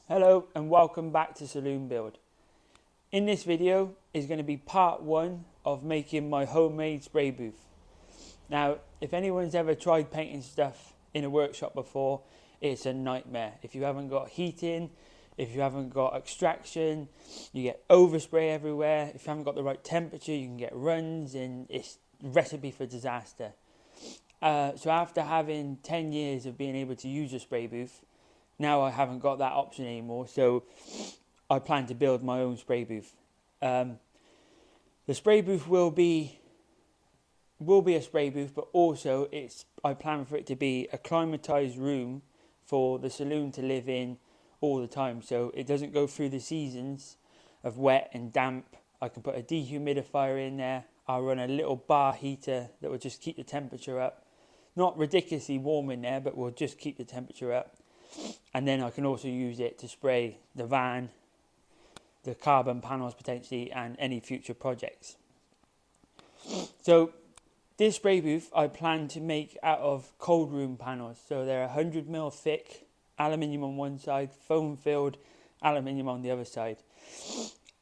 Hello and welcome back to Saloon Build. In this video is going to be part one of making my homemade spray booth. Now, if anyone's ever tried painting stuff in a workshop before, it's a nightmare. If you haven't got heating, if you haven't got extraction, you get overspray everywhere. If you haven't got the right temperature, you can get runs, and it's a recipe for disaster. So after having 10 years of being able to use a spray booth, now I haven't got that option anymore, so I plan to build my own spray booth. The spray booth will be a spray booth, but also I plan for it to be a climatized room for the saloon to live in all the time, so it doesn't go through the seasons of wet and damp. I can put a dehumidifier in there. I'll run a little bar heater that will just keep the temperature up. Not ridiculously warm in there, but will just keep the temperature up. And then I can also use it to spray the van, the carbon panels potentially, and any future projects. So this spray booth I plan to make out of cold room panels. So they're 100mm thick, aluminium on one side, foam filled, aluminium on the other side.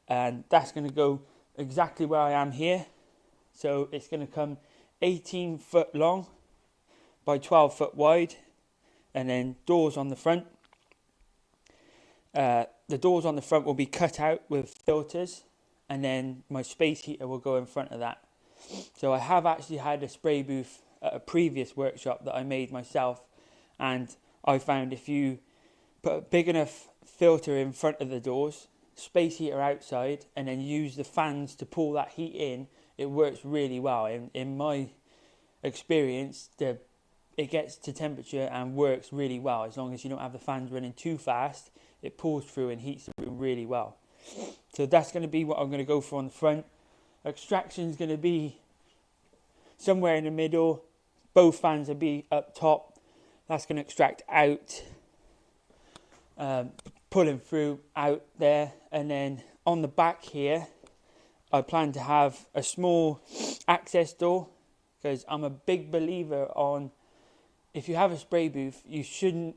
And that's going to go exactly where I am here. So it's going to come 18 foot long by 12 foot wide. And then doors on the front. The doors on the front will be cut out with filters, and then my space heater will go in front of that. So I have actually had a spray booth at a previous workshop that I made myself, and I found if you put a big enough filter in front of the doors, space heater outside, and then use the fans to pull that heat in, it works really well. In my experience, it gets to temperature and works really well. As long as you don't have the fans running too fast, it pulls through and heats the room really well. So that's going to be what I'm going to go for on the front. Extraction is going to be somewhere in the middle. Both fans will be up top. That's going to extract out, pulling through out there. And then on the back here, I plan to have a small access door, because I'm a big believer on, if you have a spray booth, you shouldn't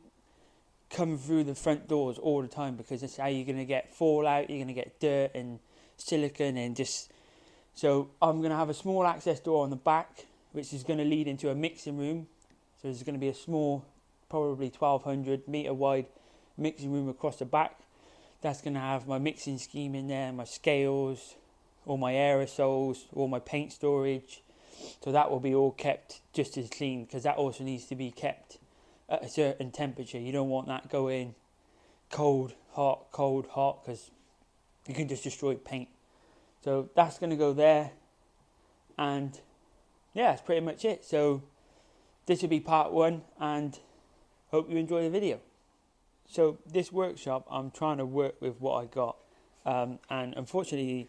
come through the front doors all the time, because that's how you're going to get fallout, you're going to get dirt and silicone and just... So I'm going to have a small access door on the back, which is going to lead into a mixing room. So there's going to be a small, probably 1200 metre wide mixing room across the back. That's going to have my mixing scheme in there, my scales, all my aerosols, all my paint storage. So that will be all kept just as clean, because that also needs to be kept at a certain temperature. You don't want that going cold, hot, because you can just destroy paint. So that's going to go there. And yeah, that's pretty much it. So this will be part one, and hope you enjoy the video. So this workshop, I'm trying to work with what I got. And unfortunately,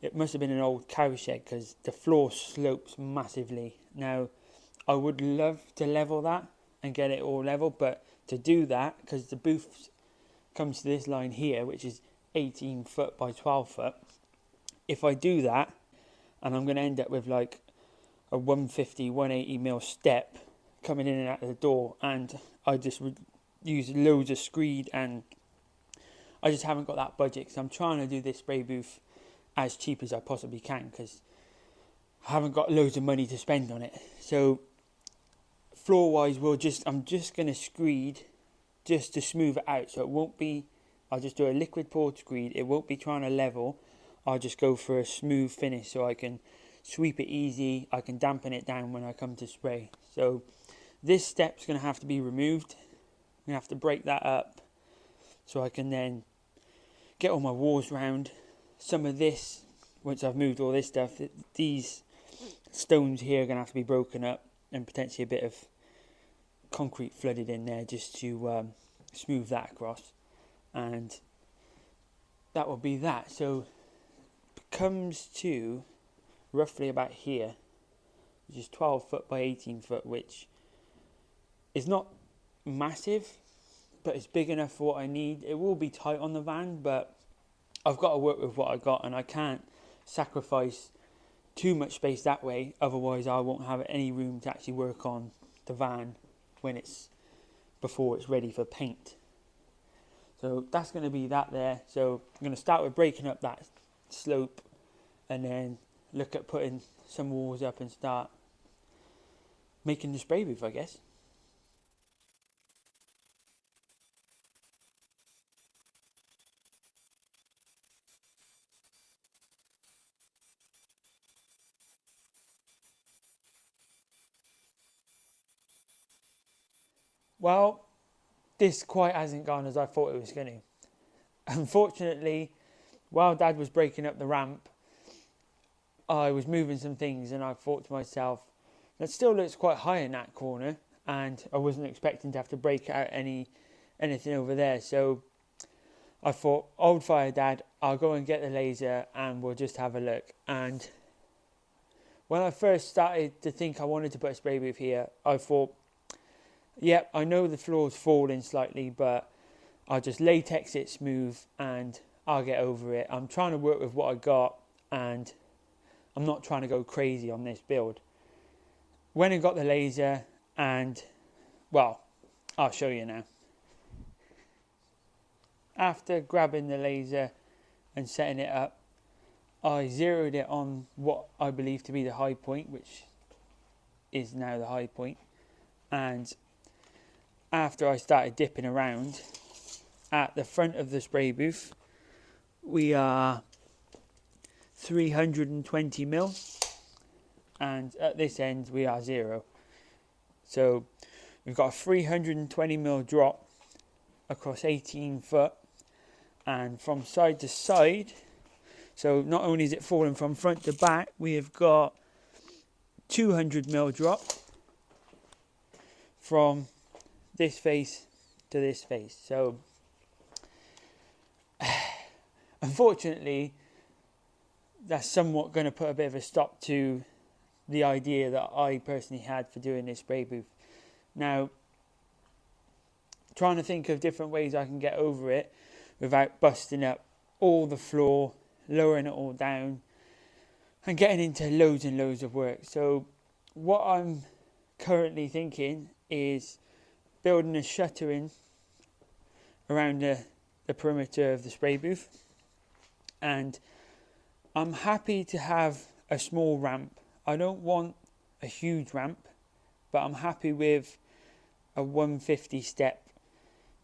it must have been an old cow shed, because the floor slopes massively. Now, I would love to level that and get it all level, but to do that, because the booth comes to this line here, which is 18 foot by 12 foot. If I do that, and I'm going to end up with like a 150, 180mm step coming in and out of the door, and I just use loads of screed, and I just haven't got that budget, because I'm trying to do this spray booth as cheap as I possibly can, because I haven't got loads of money to spend on it. So floor wise, I'm just going to screed just to smooth it out, so it won't be, I'll just do a liquid poured screed. It won't be trying to level. I'll just go for a smooth finish, so I can sweep it easy. I can dampen it down when I come to spray. So this step's going to have to be removed. I'm going to have to break that up, so I can then get all my walls round. Some of this, once I've moved all this stuff, these stones here are going to have to be broken up, and potentially a bit of concrete flooded in there just to smooth that across. And that will be that. So it comes to roughly about here, which is 12 foot by 18 foot, which is not massive, but it's big enough for what I need. It will be tight on the van, but I've got to work with what I got, and I can't sacrifice too much space that way, otherwise I won't have any room to actually work on the van before it's ready for paint. So that's going to be that there. So I'm going to start with breaking up that slope and then look at putting some walls up and start making the spray booth, I guess. Well, this quite hasn't gone as I thought it was going to. Unfortunately, while Dad was breaking up the ramp, I was moving some things and I thought to myself, that still looks quite high in that corner, and I wasn't expecting to have to break out anything over there. So I thought, old fire Dad, I'll go and get the laser and we'll just have a look. And when I first started to think I wanted to put a spray booth here, I thought, yep, I know the floor's falling slightly, but I'll just latex it smooth and I'll get over it. I'm trying to work with what I got and I'm not trying to go crazy on this build. When I got the laser and, well, I'll show you now. After grabbing the laser and setting it up, I zeroed it on what I believe to be the high point, which is now the high point. And after I started dipping around, at the front of the spray booth, we are 320 mil, and at this end we are 0. So we've got a 320 mil drop across 18 foot, and from side to side. So not only is it falling from front to back, we have got 200 mil drop from this face to this face. So unfortunately, that's somewhat going to put a bit of a stop to the idea that I personally had for doing this spray booth. Now, trying to think of different ways I can get over it without busting up all the floor, lowering it all down, and getting into loads and loads of work. So what I'm currently thinking is building a shuttering around the perimeter of the spray booth, and I'm happy to have a small ramp. I don't want a huge ramp, but I'm happy with a 150 step,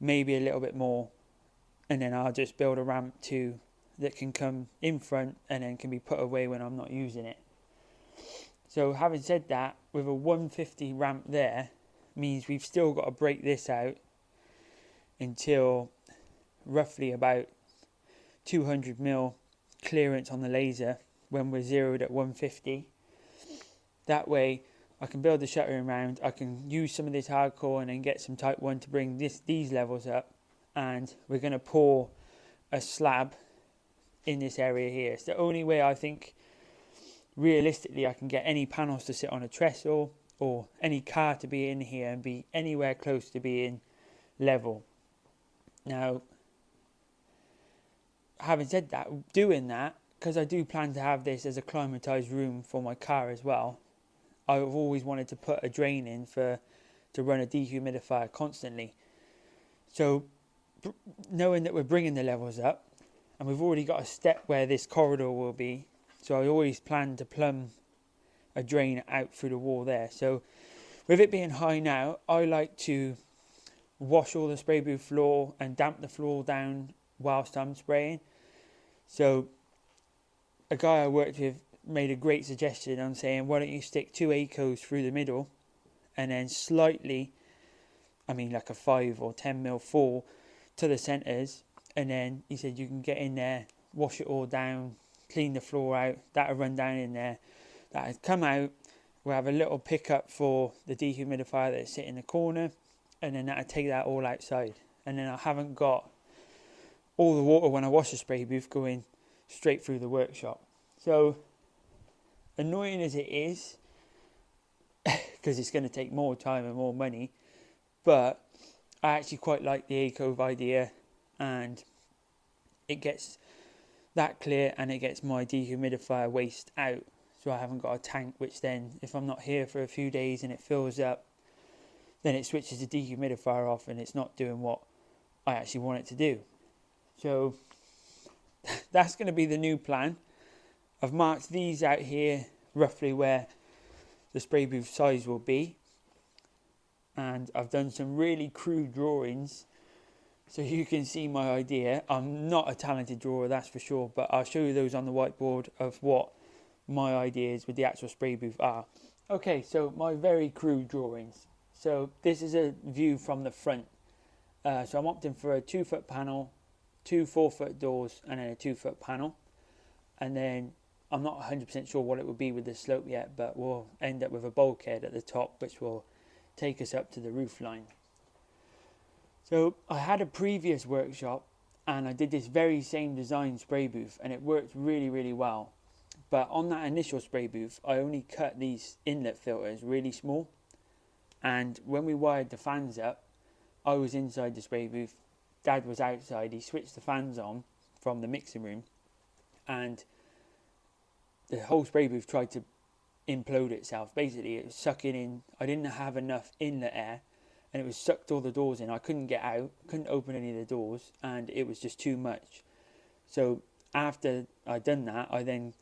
maybe a little bit more, and then I'll just build a ramp too that can come in front and then can be put away when I'm not using it. So having said that, with a 150 ramp there, means we've still got to break this out until roughly about 200 mil clearance on the laser when we're zeroed at 150. That way I can build the shuttering round, I can use some of this hardcore and then get some type 1 to bring these levels up, and we're going to pour a slab in this area here. It's the only way I think realistically I can get any panels to sit on a trestle or any car to be in here and be anywhere close to being level. Now, having said that, doing that, because I do plan to have this as a climatized room for my car as well, I've always wanted to put a drain in to run a dehumidifier constantly. So knowing that we're bringing the levels up and we've already got a step where this corridor will be, so I always plan to plumb a drain out through the wall there. So with it being high now, I like to wash all the spray booth floor and damp the floor down whilst I'm spraying. So a guy I worked with made a great suggestion on saying, why don't you stick 2 ACOs through the middle and then slightly, I mean like a 5 or 10 mil fall to the centres, and then he said you can get in there, wash it all down, clean the floor out, that'll run down in there, that'll come out, we'll have a little pickup for the dehumidifier that's sit in the corner, and then that'll take that all outside, and then I haven't got all the water when I wash the spray booth going straight through the workshop. So annoying as it is, because it's going to take more time and more money, but I actually quite like the A-Cove idea, and it gets that clear and it gets my dehumidifier waste out, so I haven't got a tank which then, if I'm not here for a few days and it fills up, then it switches the dehumidifier off and it's not doing what I actually want it to do. So that's going to be the new plan. I've marked these out here roughly where the spray booth size will be, and I've done some really crude drawings so you can see my idea. I'm not a talented drawer, that's for sure, but I'll show you those on the whiteboard of what my ideas with the actual spray booth are. Okay, so my very crude drawings. So this is a view from the front. So I'm opting for a 2-foot panel, 2 4-foot doors, and then a 2-foot panel. And then I'm not 100% sure what it will be with the slope yet, but we'll end up with a bulkhead at the top, which will take us up to the roof line. So I had a previous workshop and I did this very same design spray booth, and it worked really, really well. But on that initial spray booth, I only cut these inlet filters really small. And when we wired the fans up, I was inside the spray booth, Dad was outside. He switched the fans on from the mixing room, and the whole spray booth tried to implode itself. Basically, it was sucking in. I didn't have enough inlet air, and it was sucked all the doors in. I couldn't get out, couldn't open any of the doors, and it was just too much. So after I'd done that, I then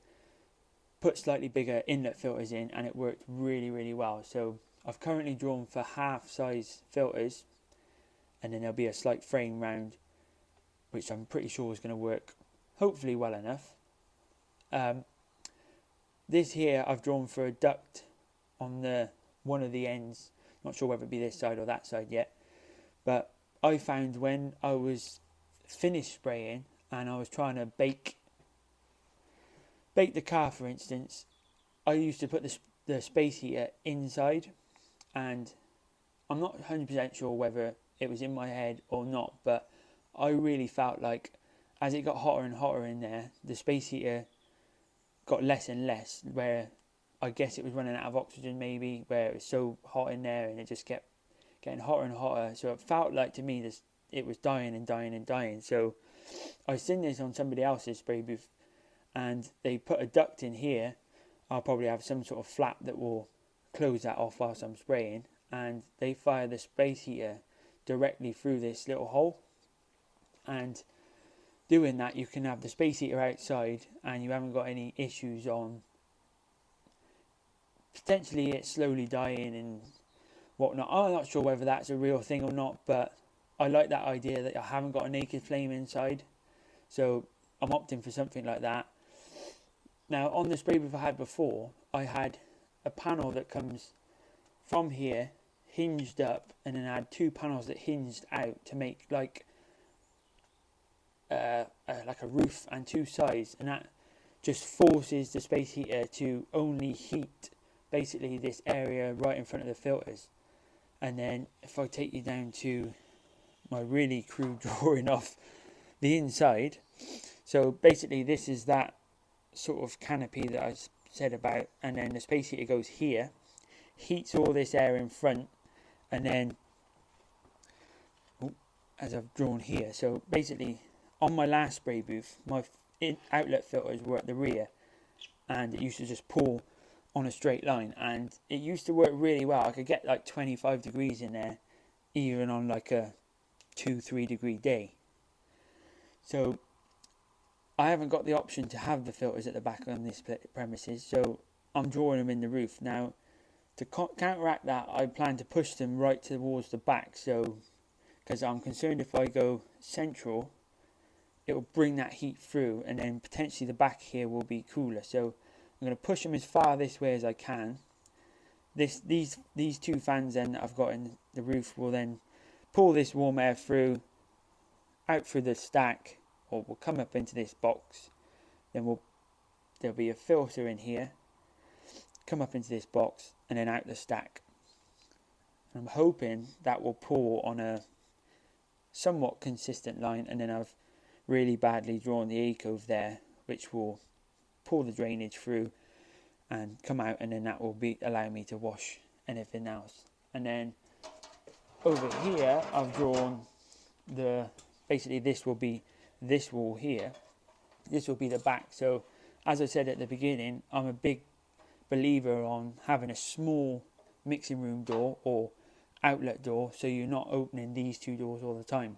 put slightly bigger inlet filters in, and it worked really, really well. So I've currently drawn for half size filters, and then there'll be a slight frame round, which I'm pretty sure is going to work hopefully well enough. This here I've drawn for a duct on the one of the ends. Not sure whether it be this side or that side yet, but I found when I was finished spraying and I was trying to bake the car, for instance, I used to put the space heater inside, and I'm not 100% sure whether it was in my head or not, but I really felt like as it got hotter and hotter in there, the space heater got less and less, where I guess it was running out of oxygen maybe, where it was so hot in there and it just kept getting hotter and hotter. So it felt like to me it was dying and dying and dying. So I seen this on somebody else's spray booth, and they put a duct in here. I'll probably have some sort of flap that will close that off whilst I'm spraying, and they fire the space heater directly through this little hole. And doing that, you can have the space heater outside and you haven't got any issues on potentially it slowly dying and whatnot. I'm not sure whether that's a real thing or not, but I like that idea that I haven't got a naked flame inside, so I'm opting for something like that. Now on the spray booth I had before, I had a panel that comes from here hinged up, and then I had 2 panels that hinged out to make like a roof and 2 sides, and that just forces the space heater to only heat basically this area right in front of the filters. And then if I take you down to my really crude drawing of the inside, so basically this is that sort of canopy that I said about, and then the space heater goes here, heats all this air in front, and then as I've drawn here, so basically on my last spray booth, my outlet filters were at the rear, and it used to just pour on a straight line, and it used to work really well. I could get like 25 degrees in there, even on like a 2-3 degree day. So I haven't got the option to have the filters at the back on this premises, so I'm drawing them in the roof. Now to counteract that, I plan to push them right towards the back, so because I'm concerned if I go central, it will bring that heat through, and then potentially the back here will be cooler. So I'm going to push them as far this way as I can. These 2 fans then that I've got in the roof will then pull this warm air through, out through the stack, or will come up into this box. Then there'll be a filter in here, come up into this box, and then out the stack. And I'm hoping that will pour on a somewhat consistent line, and then I've really badly drawn the A-cove there, which will pull the drainage through and come out, and then that will allow me to wash anything else. And then over here I've drawn basically this will be this wall here, this will be the back. So as I said at the beginning, I'm a big believer on having a small mixing room door or outlet door, so you're not opening these 2 doors all the time.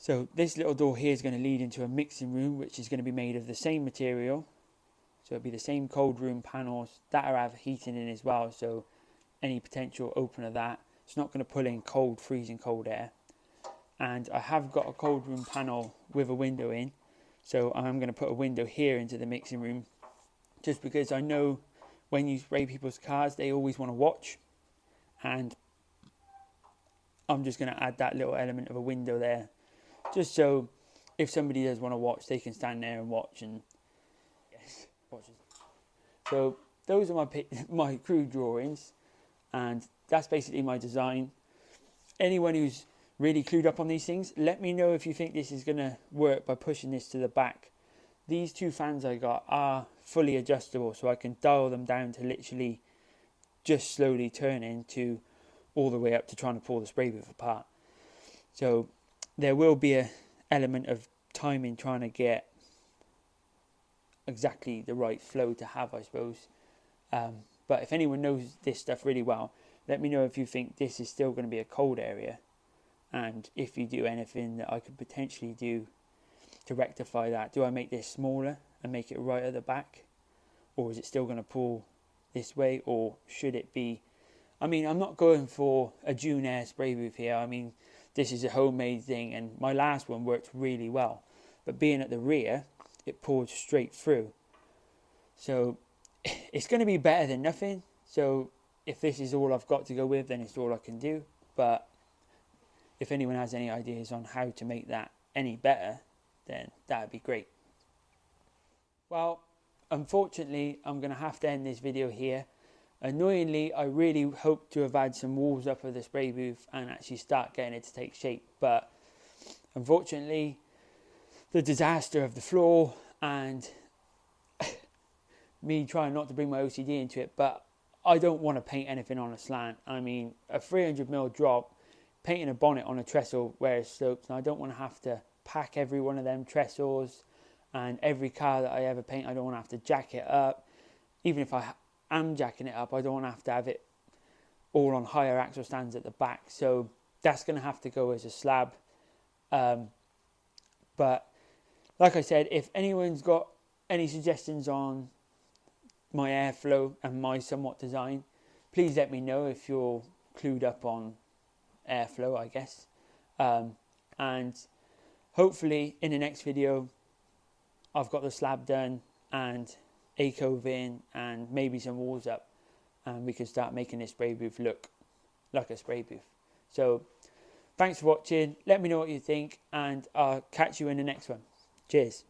So this little door here is going to lead into a mixing room, which is going to be made of the same material. So it'll be the same cold room panels that are have heating in as well. So any potential open of that, it's not going to pull in cold, freezing cold air. And I have got a cold room panel with a window in. So I'm going to put a window here into the mixing room, just because I know when you spray people's cars, they always want to watch. And I'm just going to add that little element of a window there, just so if somebody does want to watch, they can stand there and watch. And yes, watch. So those are my crew drawings, and that's basically my design. Anyone who's really clued up on these things, let me know if you think this is going to work by pushing this to the back. These two fans I got are fully adjustable, so I can dial them down to literally just slowly turning to all the way up to trying to pull the spray booth apart. So there will be an element of timing trying to get exactly the right flow to have, I suppose. But if anyone knows this stuff really well, let me know if you think this is still going to be a cold area, and if you do anything that I could potentially do to rectify that. Do I make this smaller and make it right at the back, or is it still going to pull this way, or should it be... I mean, I'm not going for a June Air spray booth here. I mean, this is a homemade thing, and my last one worked really well. But being at the rear, it poured straight through. So it's going to be better than nothing. So if this is all I've got to go with, then it's all I can do. But if anyone has any ideas on how to make that any better, then that would be great. Well, unfortunately, I'm going to have to end this video here. Annoyingly, I really hoped to have had some walls up of the spray booth and actually start getting it to take shape. But unfortunately, the disaster of the floor and me trying not to bring my OCD into it, but I don't want to paint anything on a slant. I mean, a 300mm drop, painting a bonnet on a trestle where it slopes, and I don't want to have to pack every one of them trestles, and every car that I ever paint, I don't want to have to jack it up. Even if I'm jacking it up, I don't want to have it all on higher axle stands at the back. So that's going to have to go as a slab. But like I said, if anyone's got any suggestions on my airflow and my somewhat design, please let me know if you're clued up on airflow, I guess. And hopefully in the next video, I've got the slab done and a cove in and maybe some walls up, and we can start making this spray booth look like a spray booth. So thanks for watching. Let me know what you think, and I'll catch you in the next one. Cheers.